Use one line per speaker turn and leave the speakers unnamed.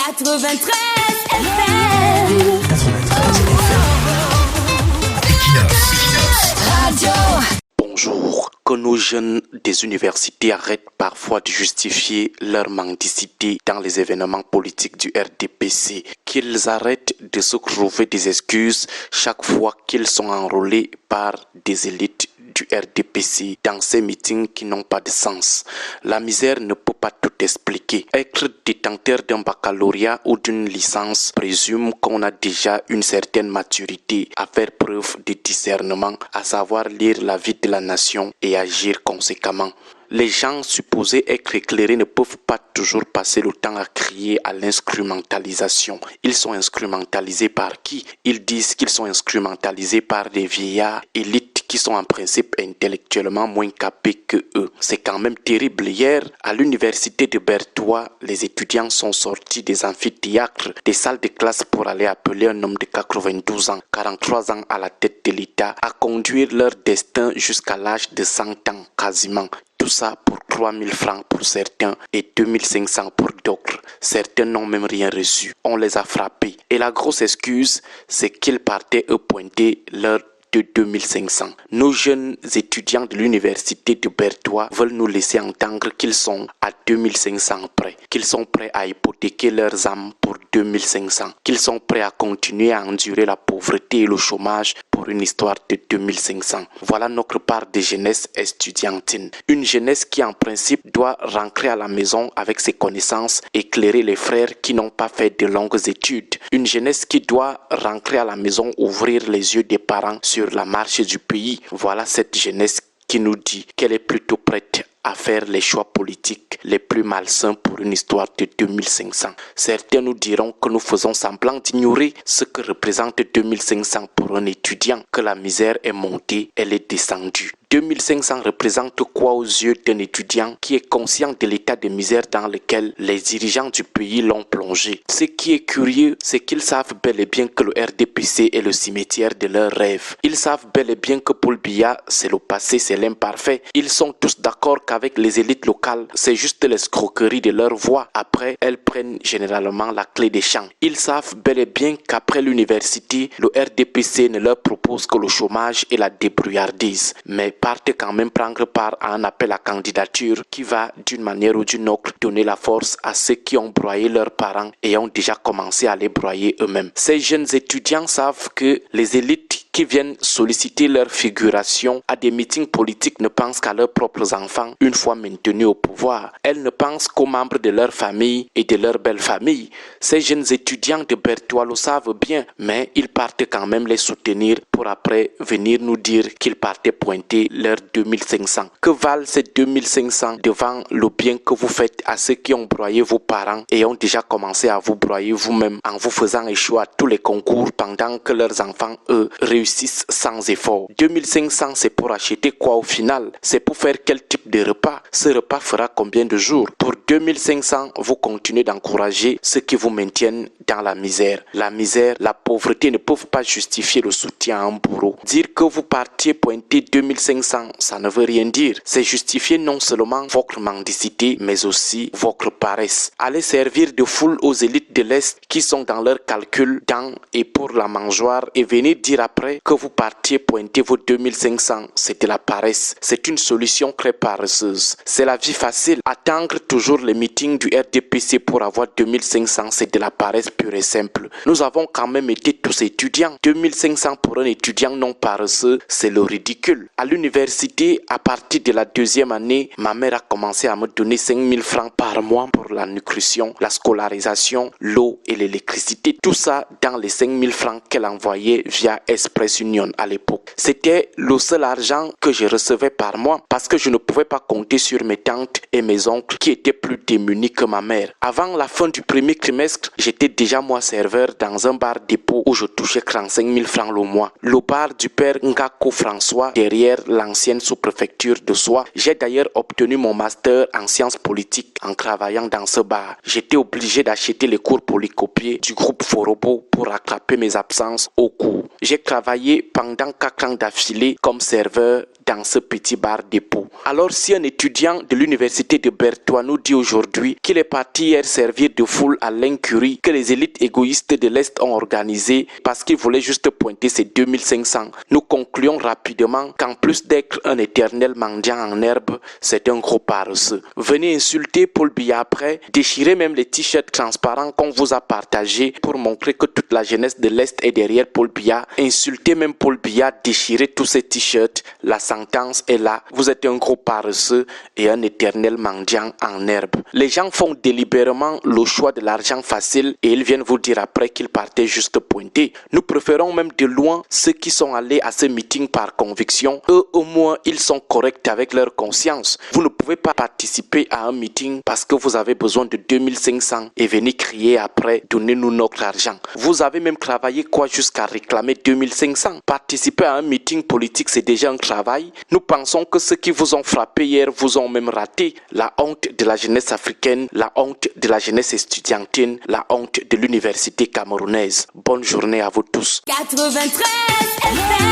93 FM.
93 FM.
Radio.
Bonjour. Que nos jeunes des universités arrêtent parfois de justifier leur mendicité dans les événements politiques du RDPC. Qu'ils arrêtent de se trouver des excuses chaque fois qu'ils sont enrôlés par des élites du RDPC dans ces meetings qui n'ont pas de sens. La misère ne peut pas tout expliquer. Être détenteur d'un baccalauréat ou d'une licence présume qu'on a déjà une certaine maturité à faire preuve de discernement, à savoir lire la vie de la nation et agir conséquemment. Les gens supposés être éclairés ne peuvent pas toujours passer le temps à crier à l'instrumentalisation. Ils sont instrumentalisés par qui? Ils disent qu'ils sont instrumentalisés par des vieillards élites qui sont en principe intellectuellement moins capés que eux. C'est quand même terrible. Hier, à l'université de Berthois, les étudiants sont sortis des amphithéâtres, des salles de classe pour aller appeler un homme de 92 ans, 43 ans à la tête de l'État, à conduire leur destin jusqu'à l'âge de 100 ans quasiment. Tout ça pour 3 000 francs pour certains et 2 500 pour d'autres. Certains n'ont même rien reçu. On les a frappés. Et la grosse excuse, c'est qu'ils partaient pointer leur de 2500. Nos jeunes étudiants de l'université de Berthois veulent nous laisser entendre qu'ils sont à 2500 près, qu'ils sont prêts à hypothéquer leurs âmes pour 2500, qu'ils sont prêts à continuer à endurer la pauvreté et le chômage pour une histoire de 2500. Voilà notre part de jeunesse estudiantine. Une jeunesse qui en principe doit rentrer à la maison avec ses connaissances, éclairer les frères qui n'ont pas fait de longues études. Une jeunesse qui doit rentrer à la maison, ouvrir les yeux des parents sur la marche du pays. Voilà cette jeunesse qui nous dit qu'elle est plutôt prête à faire les choix politiques les plus malsains pour une histoire de 2500. Certains nous diront que nous faisons semblant d'ignorer ce que représente 2500 pour un étudiant, que la misère est montée, elle est descendue. 2500 représente quoi aux yeux d'un étudiant qui est conscient de l'état de misère dans lequel les dirigeants du pays l'ont plongé? Ce qui est curieux, c'est qu'ils savent bel et bien que le RDPC est le cimetière de leurs rêves. Ils savent bel et bien que Paul Biya, c'est le passé, c'est l'imparfait. Ils sont tous d'accord qu'avec les élites locales, c'est juste l'escroquerie de leur voix. Après, elles prennent généralement la clé des champs. Ils savent bel et bien qu'après l'université, le RDPC ne leur propose que le chômage et la débrouillardise. Mais partent quand même prendre part à un appel à candidature qui va d'une manière ou d'une autre donner la force à ceux qui ont broyé leurs parents et ont déjà commencé à les broyer eux-mêmes. Ces jeunes étudiants savent que les élites qui viennent solliciter leur figuration à des meetings politiques ne pensent qu'à leurs propres enfants une fois maintenus au pouvoir. Elles ne pensent qu'aux membres de leur famille et de leur belle famille. Ces jeunes étudiants de Berthois le savent bien, mais ils partent quand même les soutenir pour après venir nous dire qu'ils partaient pointer leurs 2500. Que valent ces 2500 devant le bien que vous faites à ceux qui ont broyé vos parents et ont déjà commencé à vous broyer vous-même en vous faisant échouer à tous les concours pendant que leurs enfants, eux, réussissent sans effort. 2500, c'est pour acheter quoi au final? C'est pour faire quel type de repas? Ce repas fera combien de jours? Pour 2500, vous continuez d'encourager ceux qui vous maintiennent dans la misère. La misère, la pauvreté ne peuvent pas justifier le soutien à un bourreau. Dire que vous partiez pointer 2500, ça ne veut rien dire. C'est justifier non seulement votre mendicité, mais aussi votre paresse. Allez servir de foule aux élites de l'Est qui sont dans leurs calculs dans et pour la mangeoire et venir dire après que vous partiez pointer vos 2500, c'est de la paresse. C'est une solution très paresseuse. C'est la vie facile. Attendre toujours les meetings du RDPC pour avoir 2500, c'est de la paresse pure et simple. Nous avons quand même été tous étudiants. 2500 pour un étudiant non paresseux, c'est le ridicule. À l'université, à partir de la deuxième année, ma mère a commencé à me donner 5000 francs par mois pour la nutrition, la scolarisation, l'eau et l'électricité. Tout ça dans les 5000 francs qu'elle envoyait via Express Union à l'époque. C'était le seul argent que je recevais par mois parce que je ne pouvais pas compter sur mes tantes et mes oncles qui étaient plus démunis que ma mère. Avant la fin du premier trimestre, j'étais déjà moi serveur dans un bar dépôt où je touchais 35 000 francs le mois. Le bar du père Ngako François derrière l'ancienne sous-préfecture de Soie. J'ai d'ailleurs obtenu mon master en sciences politiques en travaillant dans ce bar. J'étais obligé d'acheter les cours polycopiés du groupe Forobo pour rattraper mes absences au cours. J'ai travaillé travaillé pendant 4 ans d'affilée comme serveur dans ce petit bar dépôt. Alors si un étudiant de l'université de Bertois nous dit aujourd'hui qu'il est parti hier servir de foule à l'incurie que les élites égoïstes de l'Est ont organisé parce qu'il voulait juste pointer ses 2500, nous concluons rapidement qu'en plus d'être un éternel mendiant en herbe, c'est un gros paresseux. Venez insulter Paul Biya après, déchirez même les t-shirts transparents qu'on vous a partagés pour montrer que toute la jeunesse de l'Est est derrière Paul Biya. Insultez même Paul Biya, déchirez tous ces t-shirts. La sentence est là. Vous êtes un gros paresseux et un éternel mendiant en herbe. Les gens font délibérément le choix de l'argent facile et ils viennent vous dire après qu'ils partaient juste pointer. Nous préférons même de loin ceux qui sont allés à ce meeting par conviction. Eux au moins ils sont corrects avec leur conscience. Vous ne pouvez pas participer à un meeting parce que vous avez besoin de 2500 et venir crier après donnez-nous notre argent. Vous avez même travaillé quoi jusqu'à réclamer 2500? Participer à un meeting politique c'est déjà un travail. Nous pensons que ceux qui vous ont frappé hier vous ont même raté. La honte de la jeunesse africaine, la honte de la jeunesse estudiantine, la honte de l'université camerounaise. Bonne journée à vous tous.
93 FM.